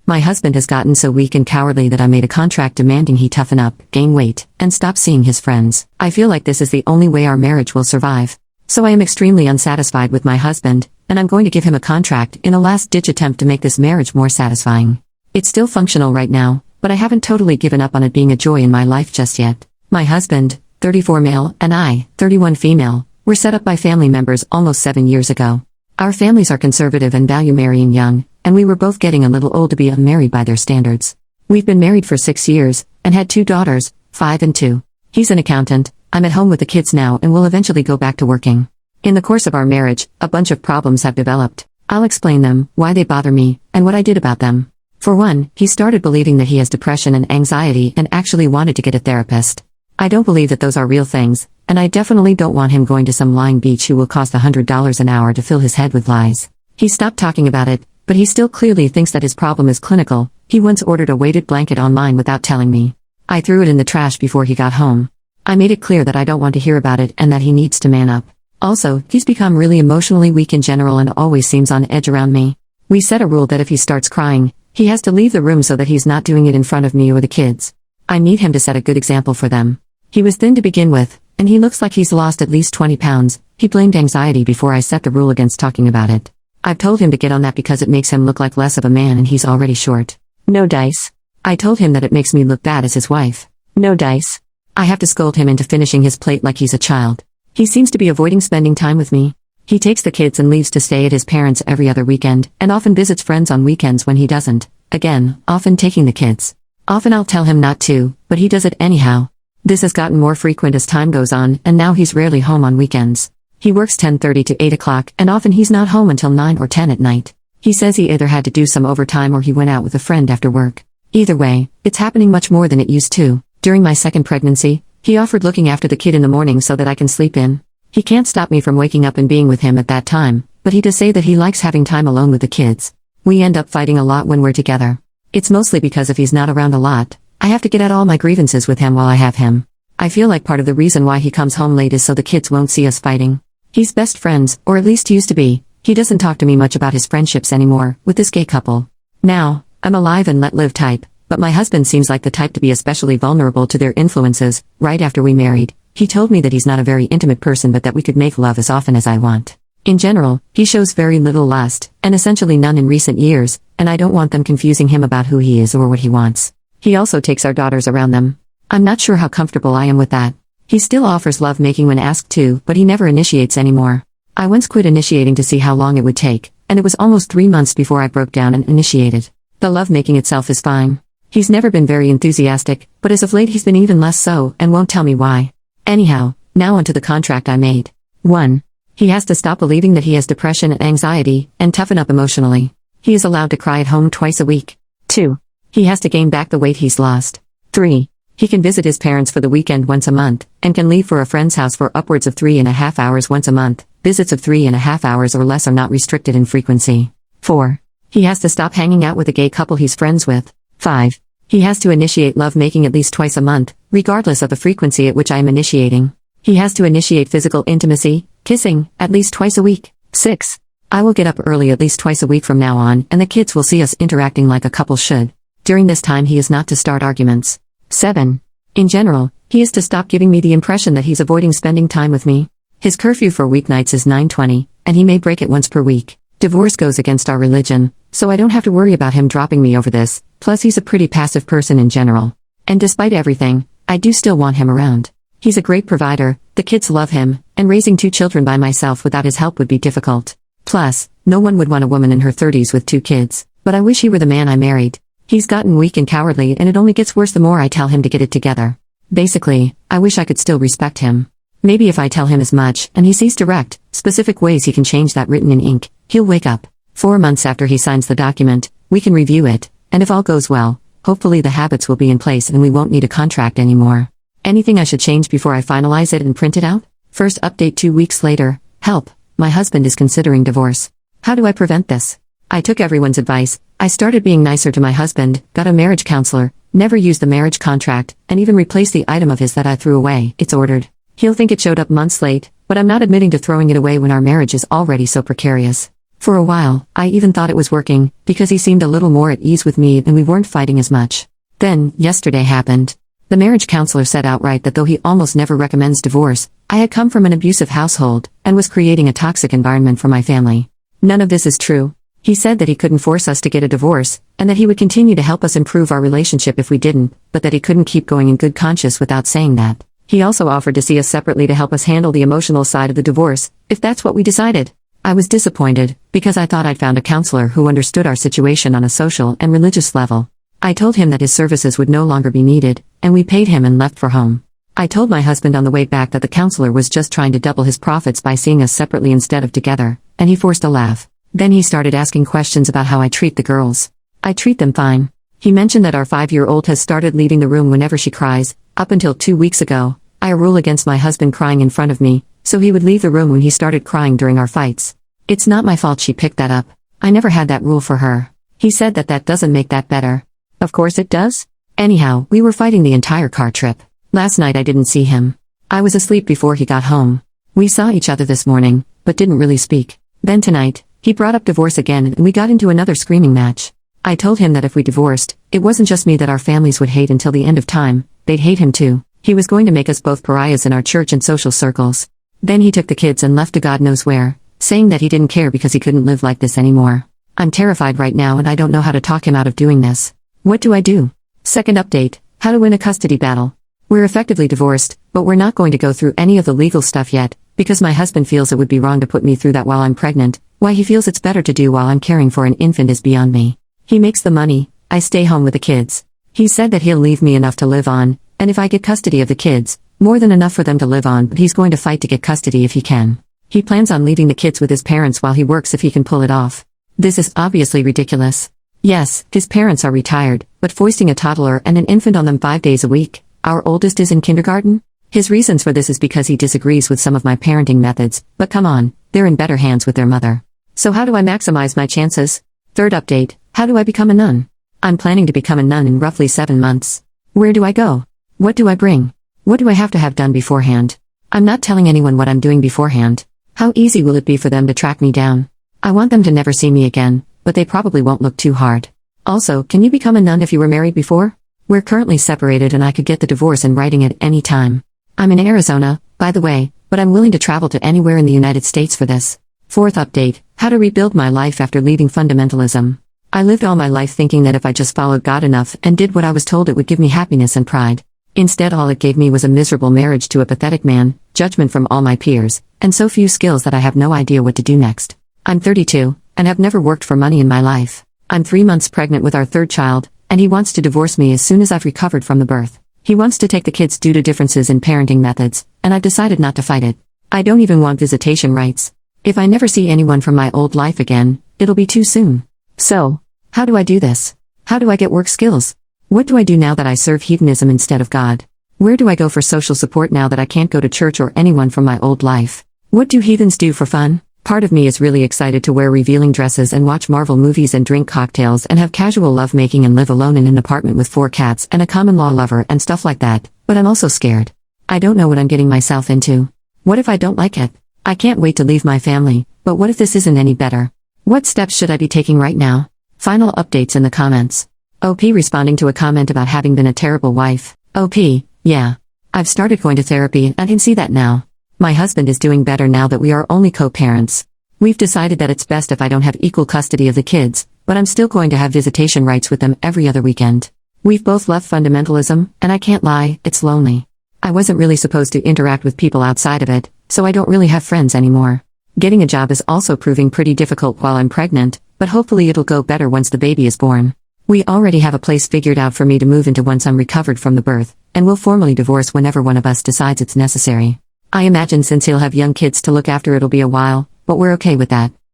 My husband has gotten so weak and cowardly that I made a contract demanding he toughen up, gain weight, and stop seeing his friends. I feel like this is the only way our marriage will survive. So I am extremely unsatisfied with my husband, and I'm going to give him a contract in a last-ditch attempt to make this marriage more satisfying. It's still functional right now, but I haven't totally given up on it being a joy in my life just yet. My husband, 34 male, and I, 31 female, were set up by family members almost 7 years ago. Our families are conservative and value marrying young, and we were both getting a little old to be unmarried by their standards. We've been married for 6 years, and had 2 daughters, 5 and 2. He's an accountant, I'm at home with the kids now and will eventually go back to working. In the course of our marriage, a bunch of problems have developed. I'll explain them, why they bother me, and what I did about them. For one, he started believing that he has depression and anxiety and actually wanted to get a therapist. I don't believe that those are real things, and I definitely don't want him going to some lying beach who will cost $100 an hour to fill his head with lies. He stopped talking about it, but he still clearly thinks that his problem is clinical. He once ordered a weighted blanket online without telling me. I threw it in the trash before he got home. I made it clear that I don't want to hear about it and that he needs to man up. Also, he's become really emotionally weak in general and always seems on edge around me. We set a rule that if he starts crying, he has to leave the room so that he's not doing it in front of me or the kids. I need him to set a good example for them. He was thin to begin with, and he looks like he's lost at least 20 pounds. He blamed anxiety before I set the rule against talking about it. I've told him to get on that because it makes him look like less of a man and he's already short. No dice. I told him that it makes me look bad as his wife. No dice. I have to scold him into finishing his plate like he's a child. He seems to be avoiding spending time with me. He takes the kids and leaves to stay at his parents' every other weekend, and often visits friends on weekends when he doesn't. Again, often taking the kids. Often I'll tell him not to, but he does it anyhow. This has gotten more frequent as time goes on, and now he's rarely home on weekends. He works 10:30 to 8 o'clock, and often he's not home until 9 or 10 at night. He says he either had to do some overtime or he went out with a friend after work. Either way, it's happening much more than it used to. During my second pregnancy, he offered looking after the kid in the morning so that I can sleep in. He can't stop me from waking up and being with him at that time, but he does say that he likes having time alone with the kids. We end up fighting a lot when we're together. It's mostly because if he's not around a lot, I have to get out all my grievances with him while I have him. I feel like part of the reason why he comes home late is so the kids won't see us fighting. He's best friends, or at least used to be. He doesn't talk to me much about his friendships anymore, with this gay couple. Now, I'm alive and let live type, but my husband seems like the type to be especially vulnerable to their influences. Right after we married, he told me that he's not a very intimate person but that we could make love as often as I want. In general, he shows very little lust, and essentially none in recent years, and I don't want them confusing him about who he is or what he wants. He also takes our daughters around them. I'm not sure how comfortable I am with that. He still offers lovemaking when asked to, but he never initiates anymore. I once quit initiating to see how long it would take, and it was almost 3 months before I broke down and initiated. The lovemaking itself is fine. He's never been very enthusiastic, but as of late he's been even less so and won't tell me why. Anyhow, now onto the contract I made. 1. He has to stop believing that he has depression and anxiety, and toughen up emotionally. He is allowed to cry at home twice a week. 2. He has to gain back the weight he's lost. 3. He can visit his parents for the weekend once a month, and can leave for a friend's house for upwards of 3.5 hours once a month. Visits of 3.5 hours or less are not restricted in frequency. 4. He has to stop hanging out with a gay couple he's friends with. 5. He has to initiate lovemaking at least twice a month, regardless of the frequency at which I am initiating. He has to initiate physical intimacy, kissing, at least twice a week. 6. I will get up early at least twice a week from now on, and the kids will see us interacting like a couple should. During this time he is not to start arguments. 7. In general, he is to stop giving me the impression that he's avoiding spending time with me. His curfew for weeknights is 9:20, and he may break it once per week. Divorce goes against our religion, so I don't have to worry about him dropping me over this, plus he's a pretty passive person in general. And despite everything, I do still want him around. He's a great provider, the kids love him, and raising 2 children by myself without his help would be difficult. Plus, no one would want a woman in her 30s with 2 kids, but I wish he were the man I married. He's gotten weak and cowardly and it only gets worse the more I tell him to get it together. Basically, I wish I could still respect him. Maybe if I tell him as much, and he sees direct, specific ways he can change that written in ink, he'll wake up. 4 months after he signs the document, we can review it, and if all goes well, hopefully the habits will be in place and we won't need a contract anymore. Anything I should change before I finalize it and print it out? First update 2 weeks later. Help, my husband is considering divorce. How do I prevent this? I took everyone's advice. I started being nicer to my husband, got a marriage counselor, never used the marriage contract, and even replaced the item of his that I threw away. It's ordered. He'll think it showed up months late, but I'm not admitting to throwing it away when our marriage is already so precarious. For a while, I even thought it was working, because he seemed a little more at ease with me and we weren't fighting as much. Then, yesterday happened. The marriage counselor said outright that though he almost never recommends divorce, I had come from an abusive household, and was creating a toxic environment for my family. None of this is true. He said that he couldn't force us to get a divorce, and that he would continue to help us improve our relationship if we didn't, but that he couldn't keep going in good conscience without saying that. He also offered to see us separately to help us handle the emotional side of the divorce, if that's what we decided. I was disappointed, because I thought I'd found a counselor who understood our situation on a social and religious level. I told him that his services would no longer be needed, and we paid him and left for home. I told my husband on the way back that the counselor was just trying to double his profits by seeing us separately instead of together, and he forced a laugh. Then he started asking questions about how I treat the girls. I treat them fine. He mentioned that our 5-year-old has started leaving the room whenever she cries. Up until 2 weeks ago, I had a rule against my husband crying in front of me, so he would leave the room when he started crying during our fights. It's not my fault she picked that up. I never had that rule for her. He said that that doesn't make that better. Of course it does. Anyhow, we were fighting the entire car trip. Last night I didn't see him. I was asleep before he got home. We saw each other this morning, but didn't really speak. Then tonight, he brought up divorce again and we got into another screaming match. I told him that if we divorced, it wasn't just me that our families would hate until the end of time, they'd hate him too. He was going to make us both pariahs in our church and social circles. Then he took the kids and left to God knows where, saying that he didn't care because he couldn't live like this anymore. I'm terrified right now and I don't know how to talk him out of doing this. What do I do? Second update, how to win a custody battle. We're effectively divorced, but we're not going to go through any of the legal stuff yet, because my husband feels it would be wrong to put me through that while I'm pregnant. Why he feels it's better to do while I'm caring for an infant is beyond me. He makes the money, I stay home with the kids. He said that he'll leave me enough to live on, and if I get custody of the kids, more than enough for them to live on, but he's going to fight to get custody if he can. He plans on leaving the kids with his parents while he works if he can pull it off. This is obviously ridiculous. Yes, his parents are retired, but foisting a toddler and an infant on them 5 days a week. Our oldest is in kindergarten. His reasons for this is because he disagrees with some of my parenting methods, but come on, they're in better hands with their mother. So how do I maximize my chances? Third update, how do I become a nun? I'm planning to become a nun in roughly 7 months. Where do I go? What do I bring? What do I have to have done beforehand? I'm not telling anyone what I'm doing beforehand. How easy will it be for them to track me down? I want them to never see me again, but they probably won't look too hard. Also, can you become a nun if you were married before? We're currently separated and I could get the divorce in writing at any time. I'm in Arizona, by the way, but I'm willing to travel to anywhere in the United States for this. Fourth update, how to rebuild my life after leaving fundamentalism. I lived all my life thinking that if I just followed God enough and did what I was told, it would give me happiness and pride. Instead, all it gave me was a miserable marriage to a pathetic man, judgment from all my peers, and so few skills that I have no idea what to do next. I'm 32, and have never worked for money in my life. I'm 3 months pregnant with our third child, and he wants to divorce me as soon as I've recovered from the birth. He wants to take the kids due to differences in parenting methods, and I've decided not to fight it. I don't even want visitation rights. If I never see anyone from my old life again, it'll be too soon. So, how do I do this? How do I get work skills? What do I do now that I serve hedonism instead of God? Where do I go for social support now that I can't go to church or anyone from my old life? What do heathens do for fun? Part of me is really excited to wear revealing dresses and watch Marvel movies and drink cocktails and have casual lovemaking and live alone in an apartment with 4 cats and a common law lover and stuff like that, but I'm also scared. I don't know what I'm getting myself into. What if I don't like it? I can't wait to leave my family, but what if this isn't any better? What steps should I be taking right now? Final updates in the comments. OP responding to a comment about having been a terrible wife. OP, yeah. I've started going to therapy and I can see that now. My husband is doing better now that we are only co-parents. We've decided that it's best if I don't have equal custody of the kids, but I'm still going to have visitation rights with them every other weekend. We've both left fundamentalism, and I can't lie, it's lonely. I wasn't really supposed to interact with people outside of it, so I don't really have friends anymore. Getting a job is also proving pretty difficult while I'm pregnant, but hopefully it'll go better once the baby is born. We already have a place figured out for me to move into once I'm recovered from the birth, and we'll formally divorce whenever one of us decides it's necessary. I imagine since he'll have young kids to look after it'll be a while, but we're okay with that.